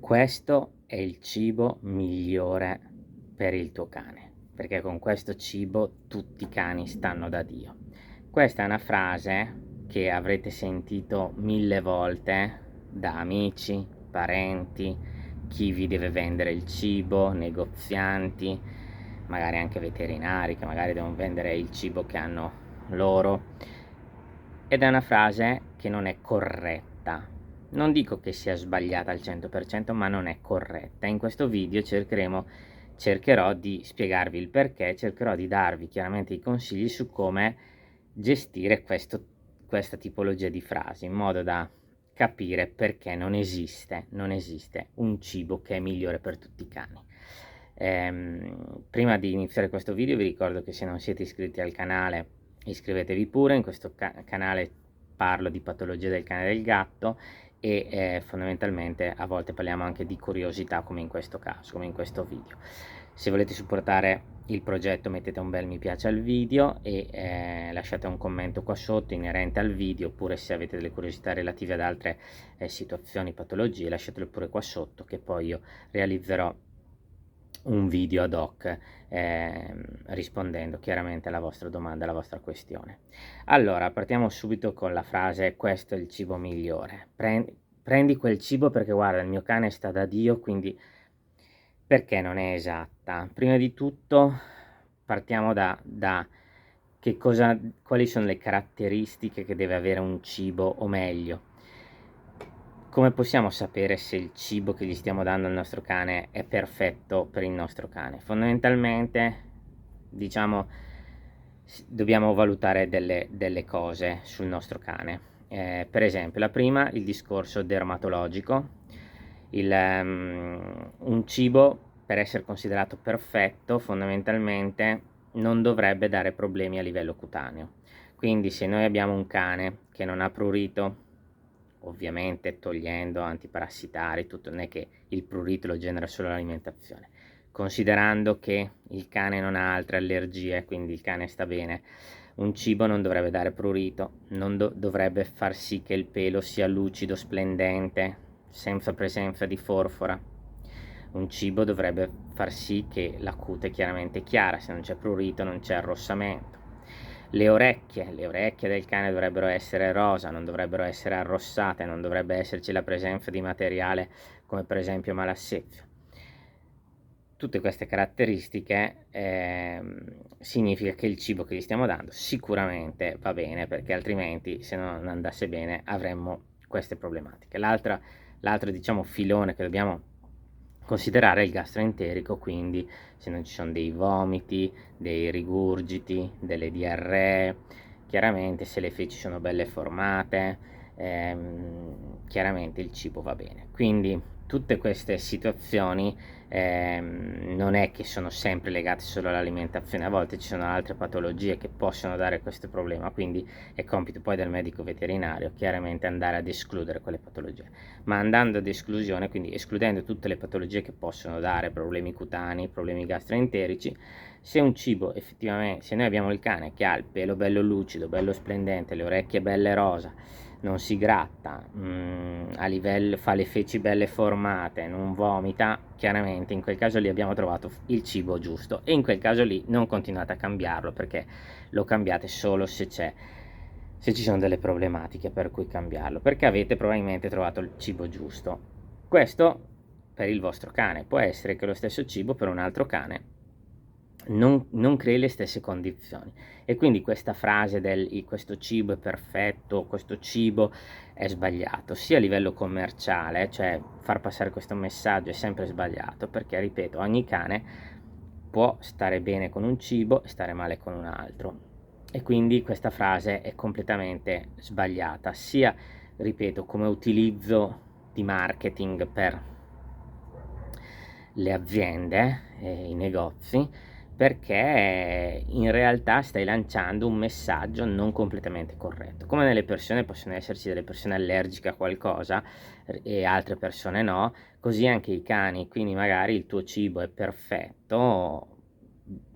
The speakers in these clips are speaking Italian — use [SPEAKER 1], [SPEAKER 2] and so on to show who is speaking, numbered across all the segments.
[SPEAKER 1] Questo è il cibo migliore per il tuo cane, perché con questo cibo tutti i cani stanno da Dio. Questa è una frase che avrete sentito 1000 volte da amici, parenti, chi vi deve vendere il cibo, negozianti, magari anche veterinari che magari devono vendere il cibo che hanno loro. Ed è una frase che non è corretta. Non dico che sia sbagliata al 100%, ma non è corretta. In questo video cercherò di spiegarvi il perché, cercherò di darvi chiaramente i consigli su come gestire questa tipologia di frasi, in modo da capire perché non esiste un cibo che è migliore per tutti i cani. Prima di iniziare questo video vi ricordo che se non siete iscritti al canale iscrivetevi pure. In questo canale parlo di patologie del cane e del gatto e fondamentalmente a volte parliamo anche di curiosità, come in questo caso, come in questo video. Se volete supportare il progetto mettete un bel mi piace al video e lasciate un commento qua sotto inerente al video, oppure se avete delle curiosità relative ad altre situazioni, patologie, lasciatelo pure qua sotto, che poi io realizzerò un video ad hoc rispondendo chiaramente alla vostra domanda, alla vostra questione. Allora, partiamo subito con la frase: questo è il cibo migliore. Prendi quel cibo perché guarda, il mio cane sta da Dio, quindi perché non è esatta? Prima di tutto partiamo da quali sono le caratteristiche che deve avere un cibo, o meglio, come possiamo sapere se il cibo che gli stiamo dando al nostro cane è perfetto per il nostro cane? Fondamentalmente, diciamo, dobbiamo valutare delle cose sul nostro cane. Per esempio, la prima, il discorso dermatologico. Un cibo, per essere considerato perfetto, fondamentalmente non dovrebbe dare problemi a livello cutaneo. Quindi se noi abbiamo un cane che non ha prurito, ovviamente togliendo antiparassitari, tutto, non è che il prurito lo genera solo l'alimentazione, considerando che il cane non ha altre allergie, quindi il cane sta bene, un cibo non dovrebbe dare prurito, non dovrebbe far sì che il pelo sia lucido, splendente, senza presenza di forfora. Un cibo dovrebbe far sì che la cute è chiaramente chiara, se non c'è prurito non c'è arrossamento. Le orecchie del cane dovrebbero essere rosa, non dovrebbero essere arrossate, non dovrebbe esserci la presenza di materiale come per esempio malassezio. Tutte queste caratteristiche significa che il cibo che gli stiamo dando sicuramente va bene, perché altrimenti, se non andasse bene, avremmo queste problematiche. L'altro diciamo filone che dobbiamo considerare è il gastroenterico, quindi se non ci sono dei vomiti, dei rigurgiti, delle diarree, chiaramente se le feci sono belle formate, chiaramente il cibo va bene. Quindi tutte queste situazioni non è che sono sempre legate solo all'alimentazione, a volte ci sono altre patologie che possono dare questo problema, quindi è compito poi del medico veterinario chiaramente andare ad escludere quelle patologie. Ma andando ad esclusione, quindi escludendo tutte le patologie che possono dare problemi cutanei, problemi gastroenterici, se un cibo effettivamente, se noi abbiamo il cane che ha il pelo bello lucido, bello splendente, le orecchie belle rosa, non si gratta, a livello, fa le feci belle formate, non vomita, chiaramente in quel caso lì abbiamo trovato il cibo giusto, e in quel caso lì non continuate a cambiarlo, perché lo cambiate solo se ci sono delle problematiche per cui cambiarlo, perché avete probabilmente trovato il cibo giusto. Questo per il vostro cane. Può essere che lo stesso cibo per un altro cane non crei le stesse condizioni, e quindi questa frase questo cibo è perfetto, questo cibo è sbagliato, sia a livello commerciale, cioè far passare questo messaggio è sempre sbagliato, perché ripeto, ogni cane può stare bene con un cibo e stare male con un altro, e quindi questa frase è completamente sbagliata, sia, ripeto, come utilizzo di marketing per le aziende e i negozi, perché in realtà stai lanciando un messaggio non completamente corretto. Come nelle persone possono esserci delle persone allergiche a qualcosa e altre persone no, così anche i cani, quindi magari il tuo cibo è perfetto,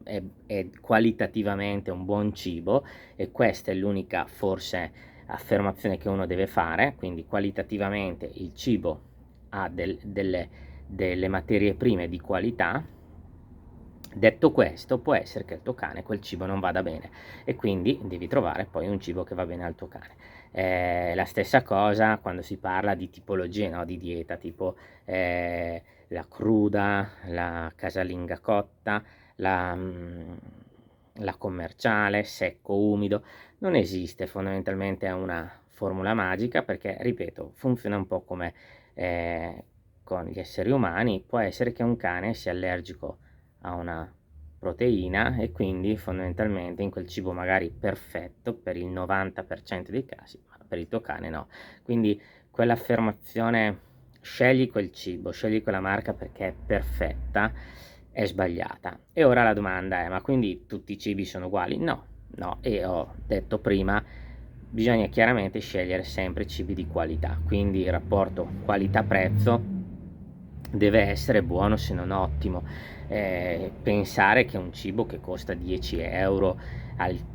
[SPEAKER 1] è qualitativamente un buon cibo, e questa è l'unica forse affermazione che uno deve fare, quindi qualitativamente il cibo ha delle materie prime di qualità. Detto questo, può essere che il tuo cane quel cibo non vada bene e quindi devi trovare poi un cibo che va bene al tuo cane. La stessa cosa quando si parla di tipologie, no, di dieta, tipo la cruda, la casalinga cotta, la commerciale, secco, umido. Non esiste fondamentalmente una formula magica perché, ripeto, funziona un po' come con gli esseri umani. Può essere che un cane sia allergico a una proteina e quindi fondamentalmente in quel cibo magari perfetto per il 90% dei casi, ma per il tuo cane no. Quindi quell'affermazione scegli quel cibo, scegli quella marca perché è perfetta, è sbagliata. E ora la domanda è: ma quindi tutti i cibi sono uguali? No, no, e ho detto prima, bisogna chiaramente scegliere sempre cibi di qualità, quindi il rapporto qualità-prezzo deve essere buono se non ottimo. Pensare che un cibo che costa 10 euro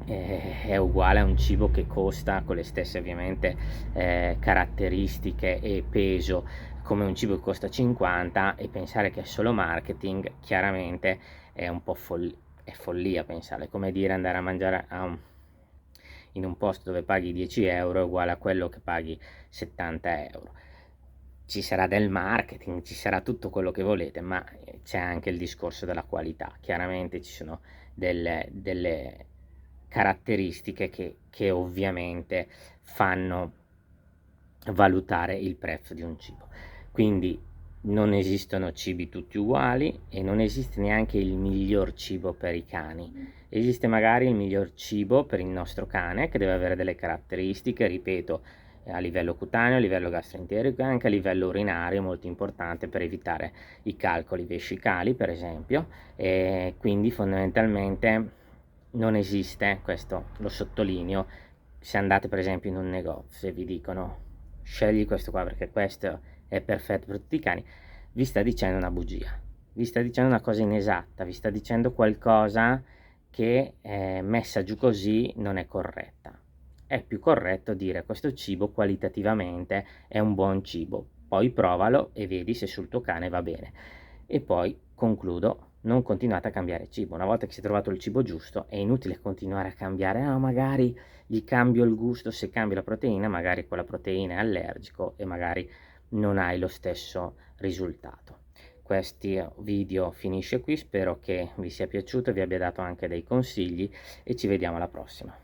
[SPEAKER 1] è uguale a un cibo che costa con le stesse ovviamente caratteristiche e peso come un cibo che costa 50, e pensare che è solo marketing, chiaramente è un po' è follia pensare, come dire andare a mangiare in un posto dove paghi 10 euro è uguale a quello che paghi 70 euro. Ci sarà del marketing, ci sarà tutto quello che volete, ma c'è anche il discorso della qualità. Chiaramente ci sono delle caratteristiche che ovviamente fanno valutare il prezzo di un cibo. Quindi non esistono cibi tutti uguali e non esiste neanche il miglior cibo per i cani. Esiste magari il miglior cibo per il nostro cane, che deve avere delle caratteristiche, ripeto, a livello cutaneo, a livello gastroenterico e anche a livello urinario, molto importante per evitare i calcoli vescicali, per esempio. E quindi fondamentalmente non esiste, questo lo sottolineo, se andate per esempio in un negozio e vi dicono scegli questo qua perché questo è perfetto per tutti i cani, vi sta dicendo una bugia, vi sta dicendo una cosa inesatta, vi sta dicendo qualcosa che messa giù così non è corretta. È più corretto dire questo cibo qualitativamente è un buon cibo, poi provalo e vedi se sul tuo cane va bene. E poi concludo, non continuate a cambiare cibo. Una volta che si è trovato il cibo giusto è inutile continuare a cambiare, magari gli cambio il gusto, se cambio la proteina magari quella proteina è allergico e magari non hai lo stesso risultato. Questo video finisce qui, spero che vi sia piaciuto, vi abbia dato anche dei consigli e ci vediamo alla prossima.